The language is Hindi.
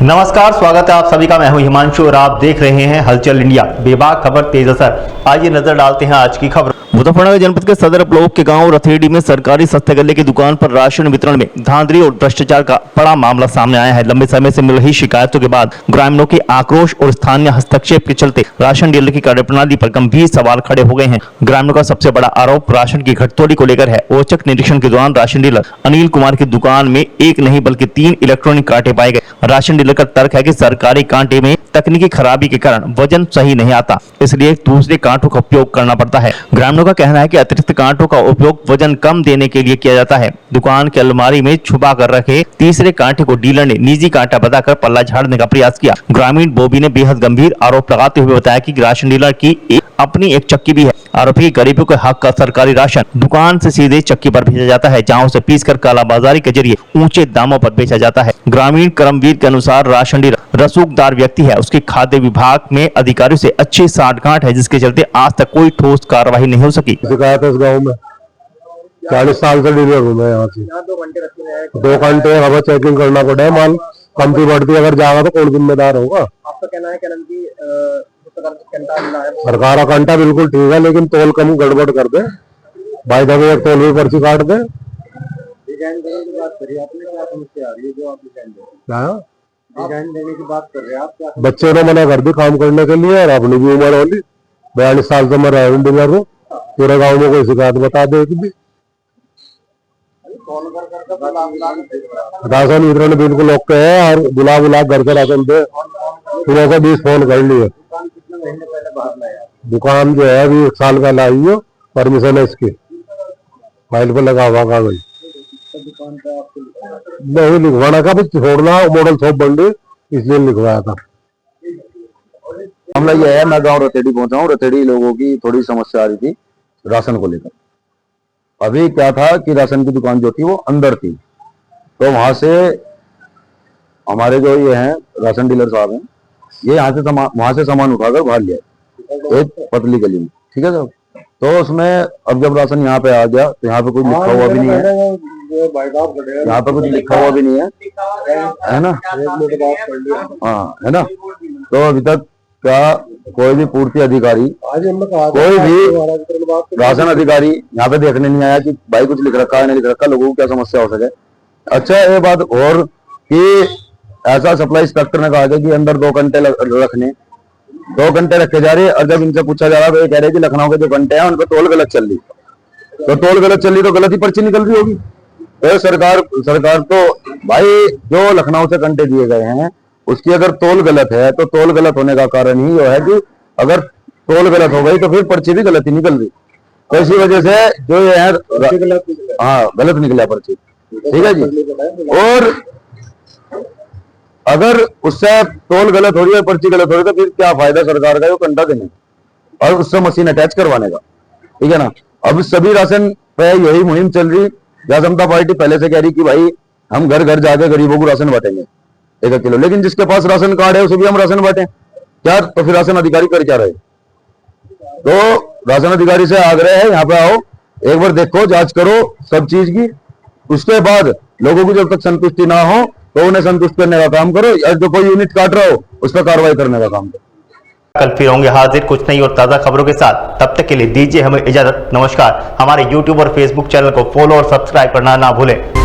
नमस्कार, स्वागत है आप सभी का। मैं हूं हिमांशु और आप देख रहे हैं हलचल इंडिया। बेबाक खबर तेज असर। आइए नजर डालते हैं आज की खबर। मुजफ्फरनगर जनपद के सदर ब्लॉक के गांव रथेड़ी में सरकारी सस्ते गल्ले की दुकान पर राशन वितरण में धांधली और भ्रष्टाचार का बड़ा मामला सामने आया है। लंबे समय से मिल रही शिकायतों के बाद ग्रामीणों के आक्रोश और स्थानीय हस्तक्षेप के चलते राशन डीलर की कार्यप्रणाली पर गंभीर सवाल खड़े हो गए हैं। ग्रामीणों का सबसे बड़ा आरोप राशन की घटतोड़ी को लेकर है। औचक निरीक्षण के दौरान राशन डीलर अनिल कुमार की दुकान में एक नहीं बल्कि 3 इलेक्ट्रॉनिक कांटे पाए गए। राशन डीलर का तर्क है कि सरकारी कांटे में तकनीकी खराबी के कारण वजन सही नहीं आता, इसलिए दूसरे कांटों का उपयोग करना पड़ता है। ग्रामीणों का कहना है कि अतिरिक्त कांटों का उपयोग वजन कम देने के लिए किया जाता है। दुकान के अलमारी में छुपा कर रखे तीसरे कांटे को डीलर ने निजी कांटा बताकर पल्ला झाड़ने का प्रयास किया। ग्रामीण बोबी ने बेहद गंभीर आरोप लगाते हुए बताया कि राशन डीलर की अपनी एक चक्की भी है। आरोपी गरीबों के हक का सरकारी राशन दुकान से सीधे चक्की पर भेजा जाता है, जहां उसे पीसकर कालाबाजारी के जरिए ऊंचे दामों पर बेचा जाता है। ग्रामीण करमवीर के अनुसार राशन डीलर रसूखदार व्यक्ति है। उसके खाद्य विभाग में अधिकारियों से अच्छी साठगांठ है, जिसके चलते आज तक कोई ठोस कार्रवाई नहीं हो सकी। शिकायत है इस गाँव में 40 साल से डीलर हूँ मैं यहाँ से। 2 घंटे हमें चेकिंग करना पड़े, माल कमती बढ़ती अगर जाएगा तो कौन जिम्मेदार होगा। आपका कहना है कि सरकार का घंटा बिल्कुल ठीक है, लेकिन तोल कम गड़बड़ कर दे भाई, दबे एक तोल भी पर्ची काट दे। डिजाइन देने की बात करिए आपने, क्या समस्या आ रही है जो आप डिजाइन देने की बात कर रहे हैं आप? क्या बच्चे ने मना कर दी काम करने के लिए और अपनी भी उम्र होली 42 साल से मैं डीलर हूँ। पूरे गाँव में कोई शिकायत बता दे कि राशन वितरण बिल्कुल ओके है और बुला घर से राशन दे। सुबह से 20 फोन कर लिए। दुकान जो है अभी 1 साल का लाई हो, परमिशन है इसकी, फाइल पे लगा हुआ कागज। नहीं लिखवाना का भी छोड़ना, मॉडल शॉप बन रही इसलिए लिखवाया था। मामला यह है, मैं गांव रथेड़ी पहुंचा हूँ। रथेड़ी लोगों की थोड़ी समस्या आ रही थी राशन को लेकर। अभी क्या था कि राशन की दुकान जो थी वो अंदर थी, तो वहां से हमारे जो ये हैं राशन डीलर साहब हैं, ये यहाँ से वहां से सामान उठाकर बाहर लिया एक पतली गली में, ठीक है साहब। तो उसमें अब जब राशन यहाँ पे आ गया तो यहाँ पे कुछ लिखा हुआ भी नहीं है, यहाँ पे कुछ लिखा हुआ भी नहीं है ना, हाँ है ना। तो अभी तक क्या कोई भी पूर्ति अधिकारी, कोई भी राशन अधिकारी यहाँ पे देखने नहीं आया कि भाई कुछ लिख रखा है नहीं लिख रखा, लोगों को क्या समस्या हो सके। अच्छा ये बात और कि ऐसा सप्लाई इंस्पेक्टर ने कहा कि अंदर 2 घंटे रखने, 2 घंटे रखे जा रहे, और जब इनसे पूछा जा रहा तो ये कह रहे कि लखनऊ के जो घंटे हैं उनको तोल गलत चल रही, तो तोल गलत चल रही तो गलत ही पर्ची निकल रही होगी। तो सरकार तो भाई जो लखनऊ से घंटे दिए गए हैं उसकी अगर तोल गलत है तो तोल गलत होने का कारण ही ये है कि अगर तोल गलत हो गई तो फिर पर्ची भी गलत ही निकल रही। तो इसी वजह से जो ये है हाँ गलत निकला पर्ची, ठीक है जी। और अगर उससे तोल गलत हो रही है पर्ची गलत हो रही है तो फिर क्या फायदा सरकार का वो घंटा देने और उससे मशीन अटैच करवाने का, ठीक है ना। अब सभी राशन पे यही मुहिम चल रही। जनता पार्टी पहले से कह रही कि भाई हम घर घर जाके गरीबों को राशन बांटेंगे 1 किलो, लेकिन जिसके पास राशन कार्ड है उसे भी हम राशन बांटे क्या, तो फिर राशन अधिकारी कर क्या रहे। तो राशन अधिकारी से आग्रह है यहाँ पे आओ, एक बार देखो, जांच करो सब चीज की, उसके बाद लोगों की जब तक संतुष्टि ना हो तो उन्हें संतुष्ट करने का काम करो, या जो कोई यूनिट काट रहा हो उस पर कार्रवाई करने का काम करो। कल फिर होंगे हाजिर कुछ नई और ताजा खबरों के साथ। तब तक के लिए दीजिए हमें इजाजत। नमस्कार। हमारे YouTube और Facebook चैनल को फॉलो और सब्सक्राइब करना ना भूलें।